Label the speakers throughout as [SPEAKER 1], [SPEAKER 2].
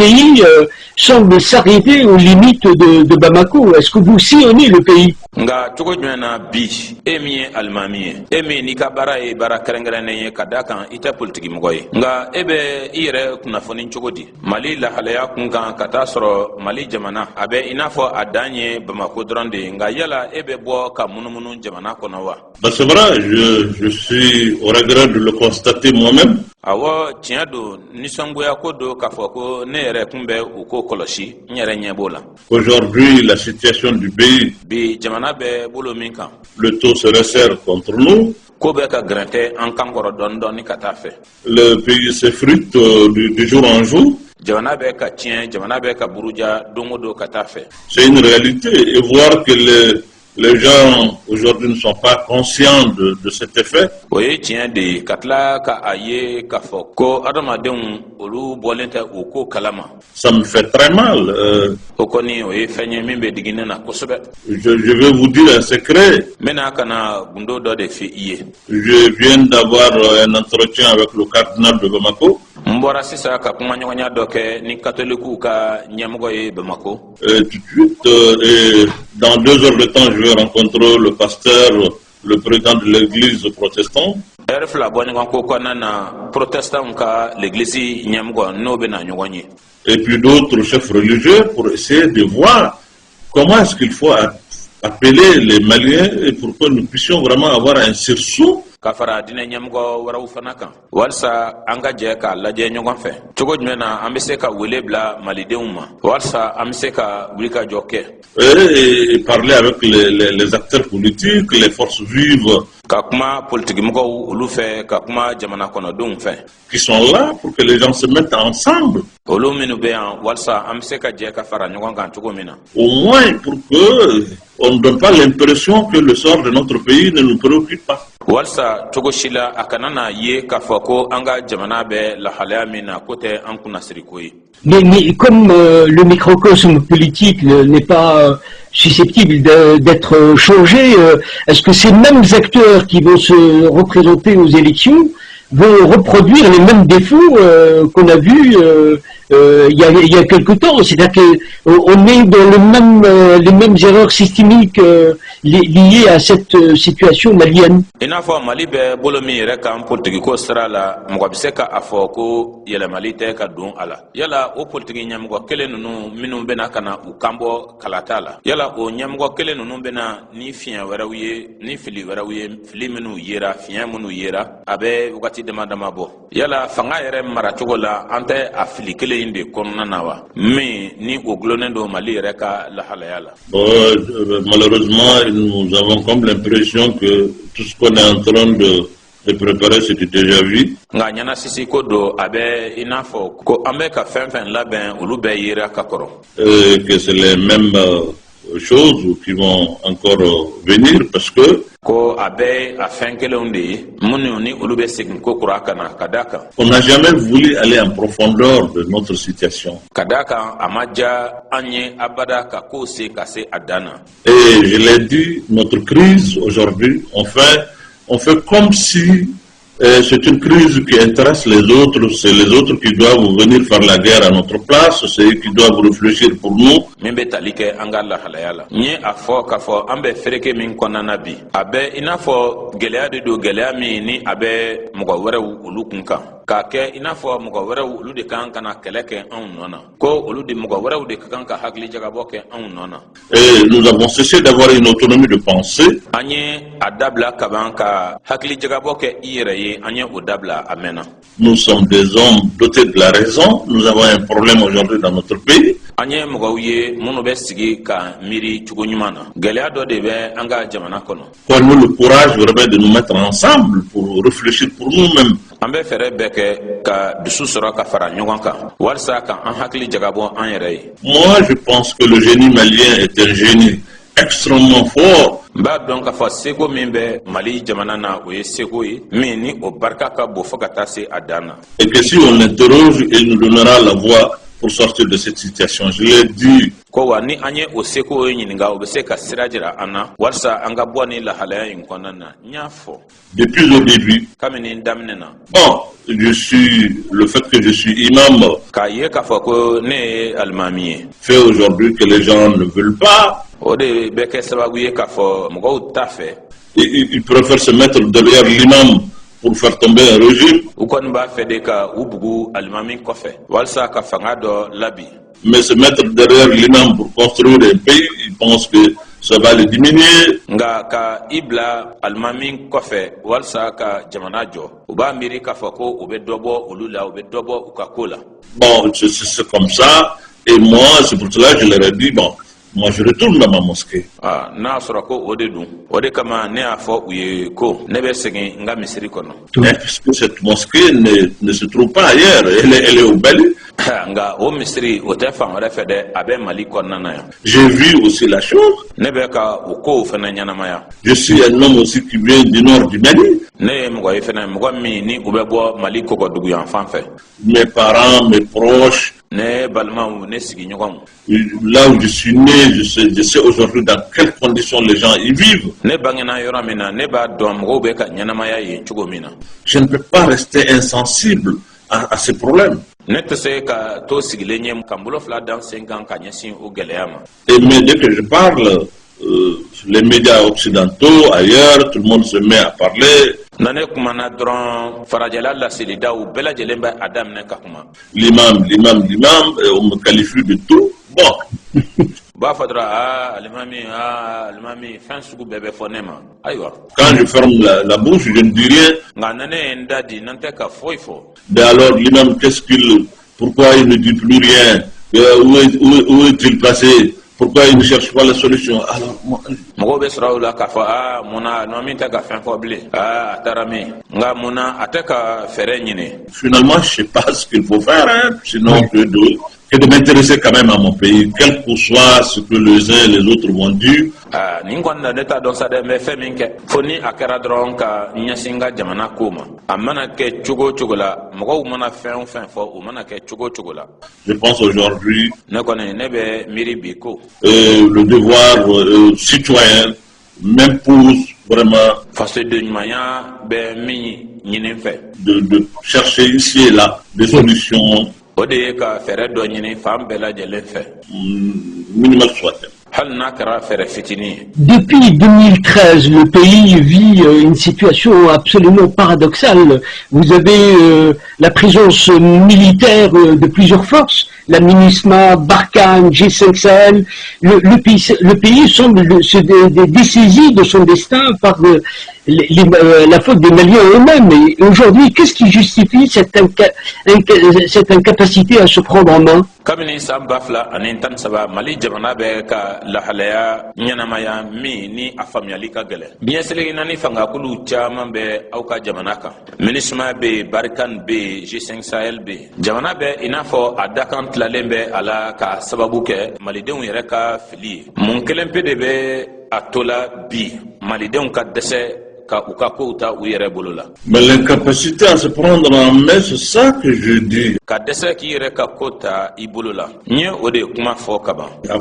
[SPEAKER 1] pays semble s'arrêter aux limites de Bamako. Est-ce que vous sillonnez le pays?
[SPEAKER 2] Nga cogo jumɛnna bi e min ye alimami ye e min n'i ka baara ye baara kɛrɛnkɛrɛnnen ye ka da kan i tɛ politiki mɔgɔ ye nga e bɛ i yɛrɛ kunnafoni cogo di Mali lahalaya kun kan ka taa sɔrɔ Mali jamana a bɛ i n'a fɔ a dan ye Bamako dɔrɔn de ye nga yala e bɛ bɔ ka munumunu jamana kɔnɔ wa?
[SPEAKER 3] C'est vrai, je suis au regret de le constater moi-même.
[SPEAKER 2] Awɔ tiɲɛ don nisɔngoya ko don k'a fɔ ko ne yɛrɛ kun bɛ u ko kɔlɔsi n yɛrɛ ɲɛ b'o la.
[SPEAKER 3] Aujourd'hui, la situation du pays,
[SPEAKER 2] bi jamana bɛ bolo min kan
[SPEAKER 3] le taux se resserre contre nous.
[SPEAKER 2] ko bɛ ka gɛrɛntɛ an kan kɔrɔ dɔɔni dɔɔni ka taa fɛ.
[SPEAKER 3] Le pays s'effrite du jour en jour.
[SPEAKER 2] Jamana bɛ ka tiɲɛ jamana bɛ ka buruja don o don ka taa fɛ.
[SPEAKER 3] C'est une réalité et voir que les gens aujourd'hui ne sont pas conscients de cet effet.
[SPEAKER 2] O ye tiɲɛ de ye ka tila ka a ye k'a fɔ ko adamadenw olu bɔlen tɛ o ko kalama.
[SPEAKER 3] Ça me fait très mal.
[SPEAKER 2] O kɔni o ye fɛn ye min bɛ digi ne na kosɛbɛ.
[SPEAKER 3] Je vais vous dire un secret.
[SPEAKER 2] N bɛna kana gundo dɔ de f'i ye.
[SPEAKER 3] Je viens d'avoir un entretien avec le cardinal de Bamako.
[SPEAKER 2] N bɔra sisan ka kumaɲɔgɔnya dɔ kɛ ni katolikiw ka ɲɛmɔgɔ ye Bamako.
[SPEAKER 3] Tout de suite, et dans 2 heures de temps, je vais rencontrer le pasteur, le président de l'église protestante.
[SPEAKER 2] Heure fila bɔ ɲɔgɔn ko kɔnɔna na protestant ka l'église ɲɛmɔgɔ n'o bɛna ɲɔgɔn ye.
[SPEAKER 3] Et puis d'autres chefs religieux pour essayer de voir comment est-ce qu'il faut appeler les Maliens et pour que nous puissions vraiment avoir un sursaut.
[SPEAKER 2] Ka fara diinɛ ɲɛmɔgɔ wɛrɛw fana kan walasa an ka jɛ k'a lajɛ ɲɔgɔn fɛ cogo jumɛn na an bɛ se ka wele bila malidenw ma walasa an bɛ se ka wuli ka jɔ kɛ.
[SPEAKER 3] Et parler avec les acteurs politiques, les forces vives
[SPEAKER 2] ka kuma politikimɔgɔw olu fɛ ka kuma jamana kɔnɔdenw fɛ
[SPEAKER 3] qui sont là pour que les gens se mettent ensemble.
[SPEAKER 2] Olu minnu bɛ yan walasa an bɛ se ka jɛ ka fara ɲɔgɔn kan cogo min na.
[SPEAKER 3] Au moins pour que on ne donne pas l'impression que le sort de notre pays ne nous préoccupe pas.
[SPEAKER 2] Walsa cogo si la a kana na ye k'a fɔ ko an ka jamana bɛ lahalaya min na ko tɛ an kunnasiri ko ye.
[SPEAKER 1] Mais comme le microcosme politique n'est pas susceptible d'être changé, est-ce que ces mêmes acteurs qui vont se représenter aux élections vont reproduire les mêmes défauts qu'on a vus il y a quelque temps? C'est-à-dire qu'on est dans les mêmes erreurs systémiques liées à cette situation malienne.
[SPEAKER 2] I n'a fɔ Mali bɛ bolo min yɛrɛ kan politiki ko sira la mɔgɔ bɛ se ka a fɔ ko yɛlɛmali tɛ ka don a la. Yala o politiki ɲɛmɔgɔ kelen ninnu minnu bɛna ka na u kan bɔ kalata la. Yala o ɲɛmɔgɔ kelen ninnu bɛna ni fiɲɛ wɛrɛw ye ni fili wɛrɛw ye fili minnu yera fiɲɛ minnu yera a bɛ wagati dama dama bɔ. Yala fanga yɛrɛ maracogo la an tɛ a fili kelen in de kɔnɔna na wa min ni o gulonnen don Mali yɛrɛ ka lahalaya la.
[SPEAKER 3] Malheureusement, nous avons comme l'impression que tout ce qu'on est en train de préparer, c'était déjà vu.
[SPEAKER 2] Nga ɲana sisi ko do a bɛ i n'a fɔ ko an bɛ ka fɛn fɛn labɛn olu bɛɛ yera ka kɔrɔ.
[SPEAKER 3] Que c'est les mêmes choses qui vont encore venir parce que
[SPEAKER 2] ko a bɛ a fɛn kelenw de ye minnu ni olu bɛ segin ko kura ka na ka d'a kan.
[SPEAKER 3] On n'a jamais voulu aller en profondeur de notre situation.
[SPEAKER 2] Ka d'a kan a ma diya an ye abada ka ko se ka se a dan na.
[SPEAKER 3] Et je l'ai dit, notre crise aujourd'hui, on fait comme si c'est une crise qui intéresse les autres, c'est les autres qui doivent venir faire la guerre à notre place, c'est eux qui doivent réfléchir pour nous.
[SPEAKER 2] Min bɛ tali kɛ an ka lahalaya la. N ye a fɔ k'a fɔ an bɛ fereke min kɔnɔna na bi a bɛ i n'a fɔ gɛlɛya de don gɛlɛya min ni a bɛ mɔgɔ wɛrɛw olu kun kan. K'a kɛ i n'a fɔ mɔgɔ wɛrɛw olu de kan ka na kɛlɛ kɛ anw nɔ na ko olu de mɔgɔ wɛrɛw de kan ka hakili jagabɔ kɛ anw nɔ na.
[SPEAKER 3] Et nous avons cessé d'avoir une autonomie de pensée.
[SPEAKER 2] An ye a dabila kaban ka hakili jagabɔ kɛ i yɛrɛ ye an ye o dabila a mɛnna.
[SPEAKER 3] Nous sommes des hommes dotés de la raison. Nous avons un problème aujourd'hui dans notre pays.
[SPEAKER 2] An ye mɔgɔw ye minnu bɛ sigi ka miiri cogo ɲuman na gɛlɛya dɔ de bɛ an ka jamana kɔnɔ.
[SPEAKER 3] Qu'on ait le courage vraiment de nous mettre ensemble pour réfléchir pour nous-mêmes.
[SPEAKER 2] An bɛ fɛɛrɛ bɛɛ kɛ ka dusu sɔrɔ ka fara ɲɔgɔn kan walasa ka an hakili jagabɔ an yɛrɛ ye.
[SPEAKER 3] Moi, je pense que le génie malien est un génie extrêmement fort.
[SPEAKER 2] N b'a dɔn k'a fɔ seko min bɛ Mali jamana na o ye seko ye min ni o barika ka bon fo ka taa se a dan na.
[SPEAKER 3] Et que si on l'interroge, il nous donnera la voie pour sortir de cette situation. Je l'ai dit. Depuis le début, bon, le fait que je suis imam fait aujourd'hui que les gens ne veulent pas. Ils préfèrent se mettre derrière l'imam pour faire tomber un régime. Mais se mettre derrière l'imam pour construire un pays, ils pensent que ça va les diminuer. Bon, c'est comme ça. Et moi, c'est pour cela que je leur ai dit, bon, moi je retourne dans ma mosquée. Puisque cette mosquée ne se trouve pas ailleurs, elle est au Mali. J'ai vu aussi la chose. Je suis un homme aussi qui vient du nord du Mali. Mes parents, mes proches, là où je suis né, je sais aujourd'hui dans quelles conditions les gens y vivent. Je ne peux pas rester insensible à ces problèmes. Et mais dès que je parle, les médias occidentaux, ailleurs, tout le monde se met à parler. L'imam, on me qualifie de tout. Bon. Quand je ferme la bouche, je ne dis rien. Mais alors l'imam, pourquoi il ne dit plus rien? Où est-il placé? Pourquoi il ne cherche pas la solution? Alors, finalement, je ne sais pas ce qu'il faut faire, hein, sinon que de m'intéresser quand même à mon pays, quel que soit ce que les uns et les autres vont dire. Je pense aujourd'hui le devoir citoyen m'impose vraiment de chercher ici et là des solutions minimal soit-elle.
[SPEAKER 1] Depuis 2013, le pays vit une situation absolument paradoxale. Vous avez la présence militaire de plusieurs forces, la MINUSMA, Barkhane, G5 Sahel. Le pays semble se dessaisir de son destin par la faute des Maliens eux-mêmes. Et aujourd'hui, qu'est-ce qui justifie cette incapacité à se prendre en main?
[SPEAKER 3] Mais l'incapacité à se prendre en main, c'est ça que je dis. À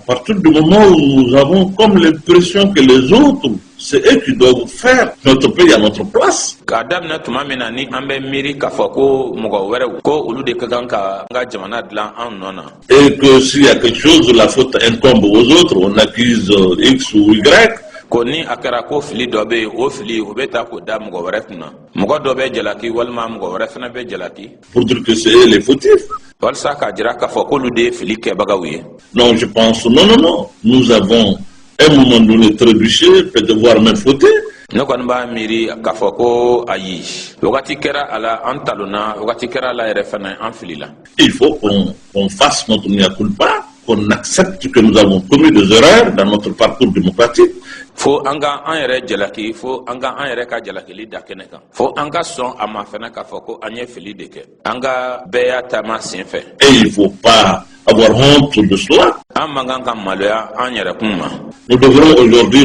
[SPEAKER 3] partir du moment où nous avons comme l'impression que les autres, c'est eux qui doivent faire notre pays à notre place. Et que s'il y a quelque chose, la faute incombe aux autres, on accuse X ou Y. Pour dire que c'est eux les fautifs. Non, je pense, non. Nous avons, à un moment donné, trébuché, peut-être voire même fauté. Il faut qu'on fasse notre mea culpa, qu'on accepte que nous avons commis des erreurs dans notre parcours démocratique. Et il ne faut pas avoir honte de cela. Nous devrons aujourd'hui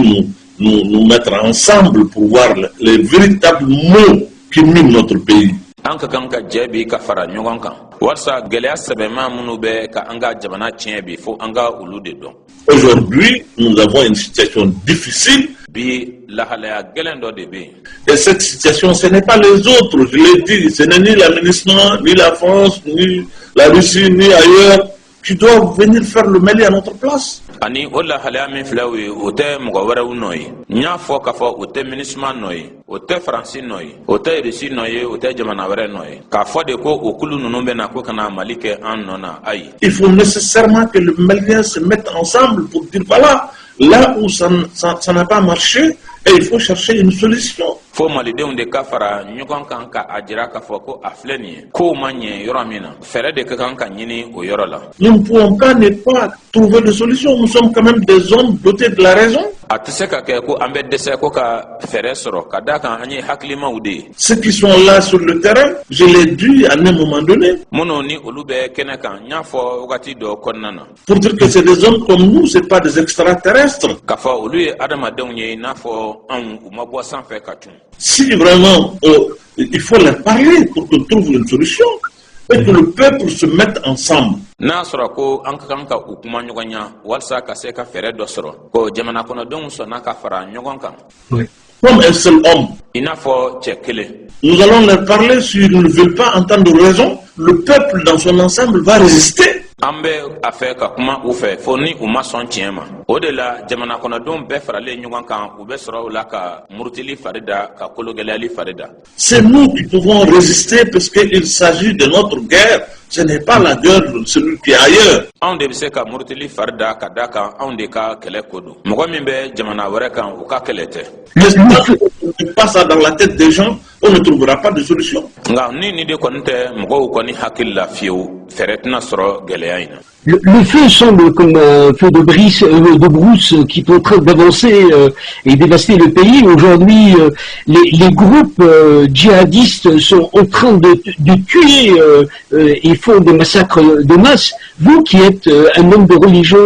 [SPEAKER 3] nous mettre ensemble pour voir les véritables mots qui minent notre pays.
[SPEAKER 2] an ka kan ka jɛ bi ka fara ɲɔgɔn kan walasa gɛlɛya sɛbɛma minnu bɛ ka an ka jamana tiɲɛ bi fo an ka olu de dɔn.
[SPEAKER 3] Aujourd'hui, nous avons une situation difficile.
[SPEAKER 2] Bi lahalaya gɛlɛn dɔ de bɛ yen.
[SPEAKER 3] Et cette situation, ce n'est pas les autres, je l'ai dit, ce n'est ni l'aménagement, ni la France, ni la Russie, ni ailleurs, qui doivent venir faire le mêlé à notre place.
[SPEAKER 2] Ani o lahalaya min filɛ o ye o tɛ mɔgɔ wɛrɛw nɔ ye n y'a fɔ k'a fɔ o tɛ minisma nɔ ye o tɛ faransi nɔ ye o tɛ irisi nɔ ye o tɛ jamana wɛrɛ nɔ ye k'a fɔ de ko o kulu ninnu bɛ na ko kana Mali kɛ an nɔ na ayi.
[SPEAKER 3] Il faut nécessairement que les Maliens se mettent ensemble pour dire voilà, là où ça n'a pas marché, et il faut chercher une solution.
[SPEAKER 2] Fo malidenw de ka fara ɲɔgɔn kan ka a jira k'a fɔ ko a filɛ nin ye kow ma ɲɛ yɔrɔ min na fɛɛrɛ de ka kan ka ɲini o yɔrɔ la.
[SPEAKER 3] Nous ne pouvons pas ne pas trouver de solution. Nous sommes quand même des hommes dotés de la raison.
[SPEAKER 2] A tɛ se ka kɛ ko an bɛ dɛsɛ ko ka fɛɛrɛ sɔrɔ ka d'a kan an ye hakilimaw de ye.
[SPEAKER 3] Ceux qui sont là sur le terrain, je l'ai dit à un moment donné.
[SPEAKER 2] Minnu ni olu bɛ kɛnɛ kan n y'a fɔ wagati dɔ kɔnɔna na.
[SPEAKER 3] Pour dire que c'est des hommes comme nous, c'est pas des extraterrestres.
[SPEAKER 2] K'a fɔ olu ye adamadenw ye i n'a fɔ anw u ma bɔ sanfɛ ka tun.
[SPEAKER 3] Si vraiment il faut leur parler pour qu'on trouve une solution et que le peuple se mette ensemble.
[SPEAKER 2] N'a sɔrɔ ko an ka kan ka u kuma ɲɔgɔn ɲa walasa ka se ka fɛɛrɛ dɔ sɔrɔ ko jamana kɔnɔdenw sɔnna ka fara ɲɔgɔn kan.
[SPEAKER 3] Comme un seul homme.
[SPEAKER 2] I n'a fɔ cɛ kelen.
[SPEAKER 3] Nous allons leur parler s'ils ne veulent pas entendre raison. Le peuple dans son ensemble va résister.
[SPEAKER 2] An bɛ a fɛ ka kuma u fɛ fo ni u ma sɔn tiɲɛ ma o de la jamana kɔnɔdenw bɛɛ faralen ɲɔgɔn kan u bɛ sɔrɔ o la ka murutili fari da ka kologɛlɛyali fari da.
[SPEAKER 3] C'est nous qui pouvons résister parce qu'il s'agit de notre guerre. Ce n'est pas la guerre de celui qui est ailleurs.
[SPEAKER 2] Anw de bɛ se ka murutili fari da ka da kan anw de ka kɛlɛ ko don mɔgɔ min bɛ jamana wɛrɛ kan u ka kɛlɛ tɛ.
[SPEAKER 3] Ne pas ça dans la tête des gens, on ne trouvera pas de solution.
[SPEAKER 2] Nka ni de kɔni tɛ mɔgɔw kɔni hakili la fiyewu fɛɛrɛ tɛna sɔrɔ gɛlɛya in na.
[SPEAKER 1] Le feu semble comme un feu de brousse qui est en train d'avancer et dévaster le pays. Aujourd'hui, les groupes djihadistes sont en train de tuer et font des massacres de masse. Vous qui êtes un homme de religion,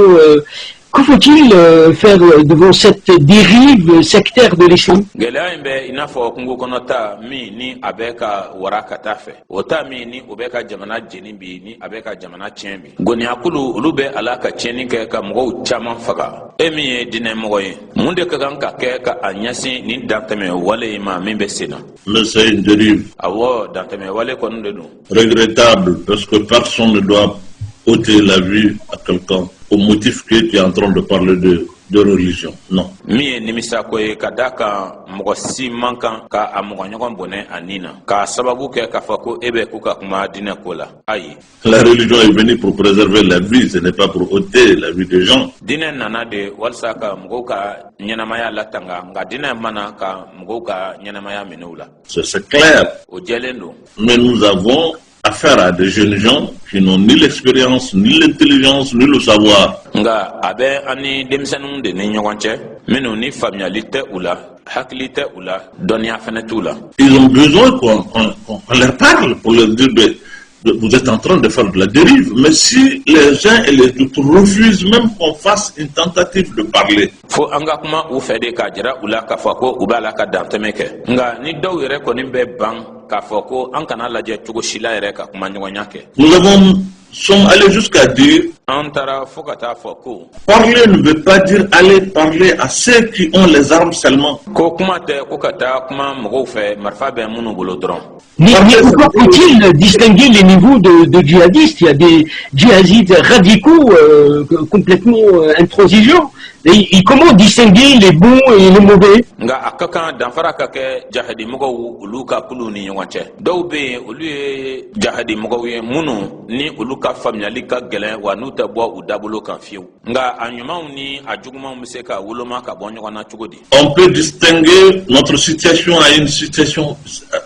[SPEAKER 1] que faut-il faire devant cette dérive sectaire de l'islam?
[SPEAKER 2] Gɛlɛya in bɛ i n'a fɔ kungo kɔnɔ ta min ni a bɛ ka wara ka taa fɛ o ta min ni o bɛ ka jamana jeni bi ni a bɛ ka jamana tiɲɛ bi gɔniyakulu olu bɛ ala ka tiɲɛni kɛ ka mɔgɔw caman faga e min ye diinɛmɔgɔ ye mun de ka kan ka kɛ ka a ɲɛsin ni dantɛmɛ wale in ma min bɛ sen na.
[SPEAKER 3] Mais c'est une dérive.
[SPEAKER 2] Awɔ dantɛmɛ wale kɔni de don.
[SPEAKER 3] Regrettable parce que personne ne doit ôter la vie à quelqu'un au motif que tu es en train de parler de religion. Non.
[SPEAKER 2] Min ye nimisa ko ye ka da kan mɔgɔ si man kan ka a mɔgɔ ɲɔgɔn bɔnɛ a nin na k'a sababu kɛ k'a fɔ ko e bɛ ku ka kuma diinɛ ko la ayi.
[SPEAKER 3] La religion est venue pour préserver la vie, ce n'est pas pour ôter la vie des gens.
[SPEAKER 2] Diinɛ nana de walasa ka mɔgɔw ka ɲɛnamaya latanga nka diinɛ mana ka mɔgɔw ka ɲɛnamaya minɛ u la.
[SPEAKER 3] C'est clair.
[SPEAKER 2] O jɛlen don.
[SPEAKER 3] Mais nous avons affaire à des jeunes gens qui n'ont ni l'expérience, ni l'intelligence, ni le savoir.
[SPEAKER 2] Nga a bɛ an ni denmisɛnninw de ni ɲɔgɔn cɛ minnu ni faamuyali tɛ u la hakili tɛ u la dɔnniya fɛnɛ t'u la.
[SPEAKER 3] Ils ont besoin qu'on leur parle pour leur dire vous êtes en train de faire de la dérive. Mais si les uns et les autres refusent même qu'on fasse une tentative de parler.
[SPEAKER 2] Fo an ka kuma u fɛ de k'a jira u la k'a fɔ ko u b'a la ka dantɛmɛ kɛ nka ni dɔw yɛrɛ kɔni bɛ ban k'a fɔ ko an kana lajɛ cogo si la yɛrɛ ka kuma ɲɔgɔnya kɛ.
[SPEAKER 3] Nous sommes allés jusqu'à dire
[SPEAKER 2] an taara fo ka taa fɔ ko
[SPEAKER 3] parler ne veut pas dire aller parler à ceux qui ont les armes seulement.
[SPEAKER 2] Ko kuma tɛ ko ka taa kuma mɔgɔw fɛ marifa bɛ minnu bolo dɔrɔn.
[SPEAKER 1] Mais pourquoi faut-il distinguer les niveaux de djihadistes? Il y a des djihadistes radicaux complètement intransigeants. Et comment distinguer les bons et les mauvais?
[SPEAKER 2] Nga a ka kan danfara ka kɛ jahadi mɔgɔw olu ka kulu ni ɲɔgɔn cɛ dɔw bɛ yen olu ye jahadi mɔgɔw ye minnu ni olu ka faamuyali ka gɛlɛn wa n'u tɛ bɔ u dabolo kan fiyewu nka a ɲumanw ni a jugumanw bɛ se ka woloma ka bɔ ɲɔgɔn na cogo di.
[SPEAKER 3] On peut distinguer notre situation à une situation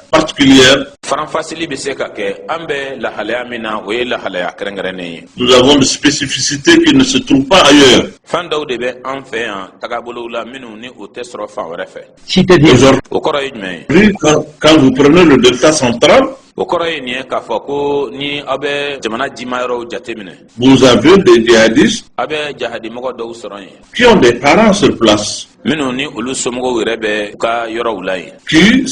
[SPEAKER 3] particulière.
[SPEAKER 2] Faranfasili bɛ se ka kɛ an bɛ lahalaya min na o ye lahalaya kɛrɛnkɛrɛnnen ye.
[SPEAKER 3] Nous avons des spécificités qui ne se trouvent pas ailleurs.
[SPEAKER 2] Fan dɔw de bɛ an fɛ yan tagabolow la minnu ni o tɛ sɔrɔ fan wɛrɛ fɛ.
[SPEAKER 1] C'est-à-dire
[SPEAKER 2] O kɔrɔ ye jumɛn ye?
[SPEAKER 3] Quand vous prenez le delta central,
[SPEAKER 2] o kɔrɔ ye nin ye k'a fɔ ko ni aw bɛ jamana jimayɔrɔw jateminɛ.
[SPEAKER 3] Vous avez des djihadistes
[SPEAKER 2] aw bɛ jahadimɔgɔ dɔw sɔrɔ yen.
[SPEAKER 3] qui ont des parents sur place.
[SPEAKER 2] minnu ni olu somɔgɔw yɛrɛ bɛ u ka yɔrɔw la yen.
[SPEAKER 3] Qui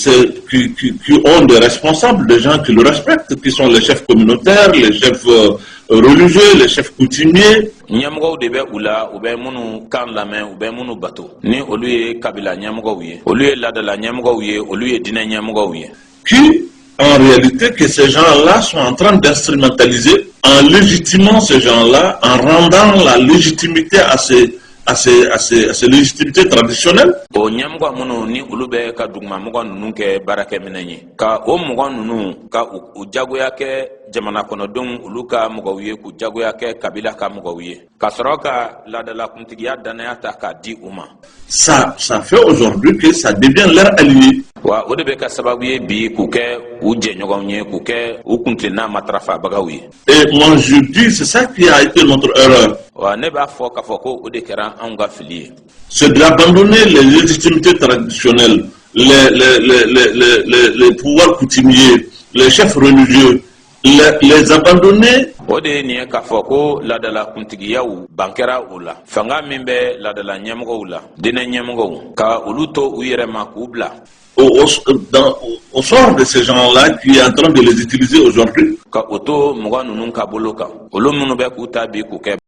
[SPEAKER 3] ont des responsables, des gens qui le respectent, qui sont les chefs communautaires, les chefs religieux, les chefs coutumiers.
[SPEAKER 2] ɲɛmɔgɔw de bɛ u la u bɛ minnu kan lamɛn u bɛ minnu bato ni olu ye kabila ɲɛmɔgɔw ye olu ye ladala ɲɛmɔgɔw ye olu ye dinɛ ɲɛmɔgɔw ye.
[SPEAKER 3] Qui en réalité que ces gens-là sont en train d'instrumentaliser en légitimant ces gens-là, en rendant la légitimité à ces légitimités traditionnelles.
[SPEAKER 2] o ɲɛmɔgɔ minnu ni olu bɛ ka dugumamɔgɔ ninnu kɛ baarakɛminɛ ye ka o mɔgɔ ninnu ka u jagoya kɛ jamana kɔnɔdenw olu ka mɔgɔw ye k'u jagoya kɛ kabila ka mɔgɔw ye ka sɔrɔ ka ladalakuntigiya danaya ta k'a di u ma.
[SPEAKER 3] Ça fait aujourd'hui que ça devient leur allié.
[SPEAKER 2] wa o de bɛ kɛ sababu ye bi k'u kɛ u jɛɲɔgɔnw ye k'u kɛ u kuntilenna matarafabagaw ye.
[SPEAKER 3] Et moi je dis, c'est ça qui a été notre erreur.
[SPEAKER 2] wa ne b'a fɔ k'a fɔ ko o de kɛra anw ka fili ye.
[SPEAKER 3] C'est d'abandonner les légitimités traditionnelles, les pouvoirs coutumiers, les chefs religieux, les abandonner.
[SPEAKER 2] o de ye nin ye k'a fɔ ko ladalakuntigiyaw ban kɛra o la fanga min bɛ ladala ɲɛmɔgɔw la dinɛ ɲɛmɔgɔw ka olu to u yɛrɛ ma k'u bila.
[SPEAKER 3] Au sort de ces gens-là qui est en train de les utiliser aujourd'hui.
[SPEAKER 2] ka o to mɔgɔ ninnu ka bolo kan olu minnu bɛ k'u ta bi k'u kɛ